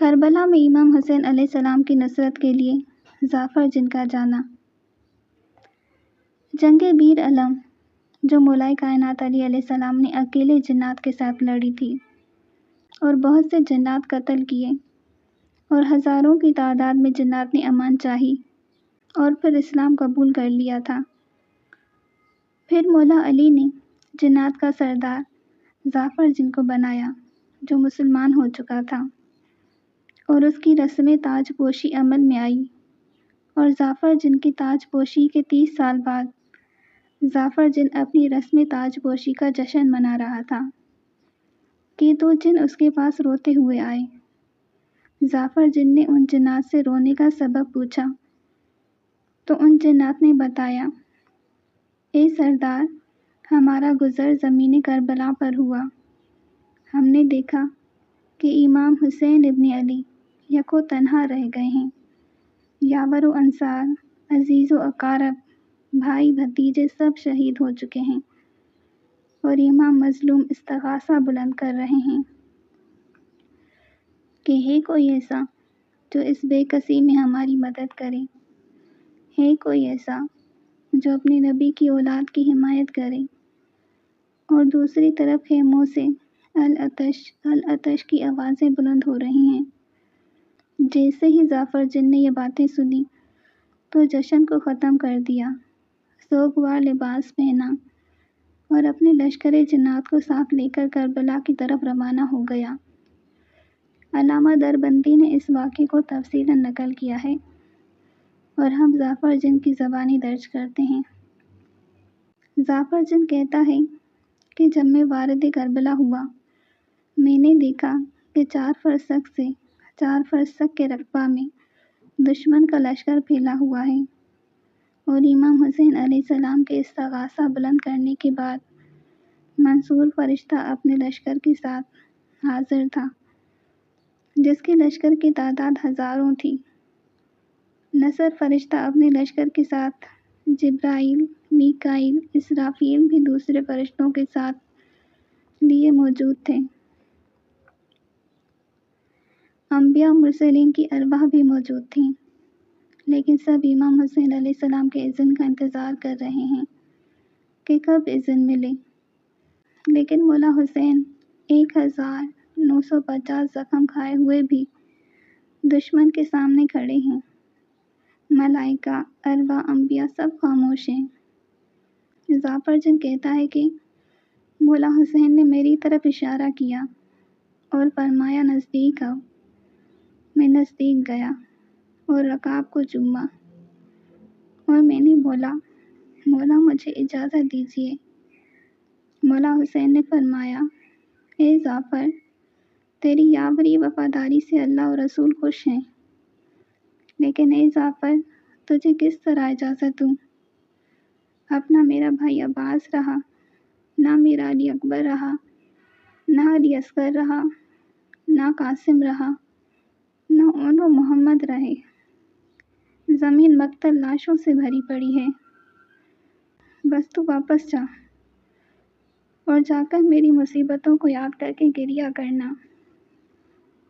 کربلا میں امام حسین علیہ السلام کی نصرت کے لیے جعفر جن کا جانا۔ جنگ بیر علم جو مولائے کائنات علی علیہ السلام نے اکیلے جنات کے ساتھ لڑی تھی اور بہت سے جنات قتل کیے اور ہزاروں کی تعداد میں جنات نے امان چاہی اور پھر اسلام قبول کر لیا تھا۔ پھر مولا علی نے جنات کا سردار جعفر جن کو بنایا جو مسلمان ہو چکا تھا، اور اس کی رسم تاج پوشی عمل میں آئی، اور جعفر جن کی تاج پوشی کے 30 سال بعد جعفر جن اپنی رسم تاج پوشی کا جشن منا رہا تھا کہ 2 جن اس کے پاس روتے ہوئے آئے۔ جعفر جن نے ان جنات سے رونے کا سبب پوچھا تو ان جنات نے بتایا، اے سردار، ہمارا گزر زمین کربلا پر ہوا۔ ہم نے دیکھا کہ امام حسین ابن علی یکو تنہا رہ گئے ہیں، یاور و انصار، عزیز و اقارب، بھائی بھتیجے سب شہید ہو چکے ہیں، اور امام مظلوم استغاثہ بلند کر رہے ہیں کہ ہے کوئی ایسا جو اس بے کسی میں ہماری مدد کرے، ہے کوئی ایسا جو اپنے نبی کی اولاد کی حمایت کرے۔ اور دوسری طرف خیموں سے العطش العطش کی آوازیں بلند ہو رہی ہیں۔ جیسے ہی جعفر جن نے یہ باتیں سنی تو جشن کو ختم کر دیا، سوگوار لباس پہنا اور اپنے لشکر جنات کو ساتھ لے کر کربلا کی طرف روانہ ہو گیا۔ علامہ دربندی نے اس واقعے کو تفصیلاً نقل کیا ہے اور ہم جعفر جن کی زبانی درج کرتے ہیں۔ جعفر جن کہتا ہے کہ جب میں وارد کربلا ہوا، میں نے دیکھا کہ 4 فرسخ سے 4 فرسخ کے رقبہ میں دشمن کا لشکر پھیلا ہوا ہے، اور امام حسین علیہ السلام کے استغاثہ بلند کرنے کے بعد منصور فرشتہ اپنے لشکر کے ساتھ حاضر تھا، جس کے لشکر کی تعداد ہزاروں تھی۔ نصر فرشتہ اپنے لشکر کے ساتھ، جبرائیل، میکائیل، اسرافیل بھی دوسرے فرشتوں کے ساتھ لیے موجود تھے۔ انبیاء و مرسلین کی ارواح بھی موجود تھیں، لیکن سب امام حسین علیہ السلام کے اذن کا انتظار کر رہے ہیں کہ کب اذن ملے۔ لیکن مولا حسین 1950 زخم کھائے ہوئے بھی دشمن کے سامنے کھڑے ہیں۔ ملائکہ، ارواح، انبیاء سب خاموش ہیں۔ جعفر جن کہتا ہے کہ مولا حسین نے میری طرف اشارہ کیا اور فرمایا نزدیک آؤ۔ میں نزدیک گیا اور رکاب کو چوما، اور میں نے بولا، مولا مجھے اجازت دیجیے۔ مولا حسین نے فرمایا، اے جعفر، تیری یاوری وفاداری سے اللہ اور رسول خوش ہیں، لیکن اے جعفر، تجھے کس طرح اجازت دوں؟ اپنا میرا بھائی عباس رہا، نہ میرا علی اکبر رہا، نہ علی اصغر رہا، نہ قاسم رہا، نہ اونو محمد رہے۔ زمین مقتل لاشوں سے بھری پڑی ہے۔ بس تو واپس جا، اور جا کر میری مصیبتوں کو یاد کر کے گریہ کرنا۔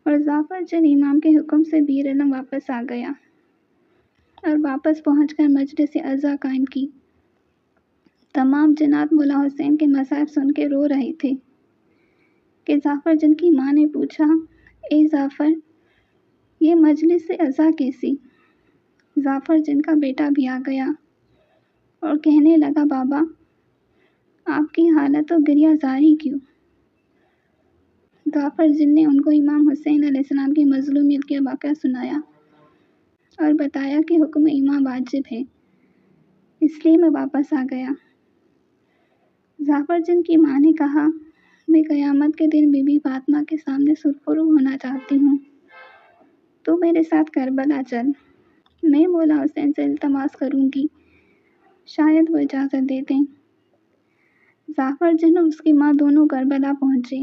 اور جعفر جن امام کے حکم سے بیر علم واپس آ گیا، اور واپس پہنچ کر مجلس عزا قائم کی۔ تمام جنات مولا حسین کے مصائب سن کے رو رہے تھے کہ جعفر جن کی ماں نے پوچھا، اے جعفر، یہ مجلس عزا کیسی؟ جعفر جن کا بیٹا بھی آ گیا اور کہنے لگا، بابا، آپ کی حالت و گریہ زاری کیوں؟ جعفر جن نے ان کو امام حسین علیہ السلام کی مظلومیت کا واقعہ سنایا اور بتایا کہ حکم امام واجب ہے، اس لیے میں واپس آ گیا۔ جعفر جن کی ماں نے کہا، میں قیامت کے دن بی بی فاطمہ کے سامنے سرخرو ہونا چاہتی ہوں، تو میرے ساتھ کربلا چل، میں مولا حسین سے التماس کروں گی، شاید وہ اجازت دے دیں۔ جعفر جن اور اس کی ماں دونوں کربلا پہنچے،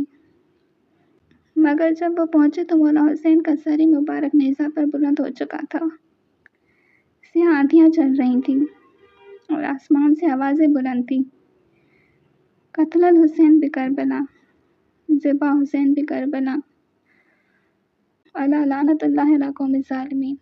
مگر جب وہ پہنچے تو مولا حسین کا سر مبارک نیزہ پر بلند ہو چکا تھا۔ سے آندھیاں چل رہی تھیں اور آسمان سے آوازیں بلند تھیں، قتل الحسین بکربلا، ذبح حسین بکربلا۔ الا لعنت اللہ علی قوم الظالمین۔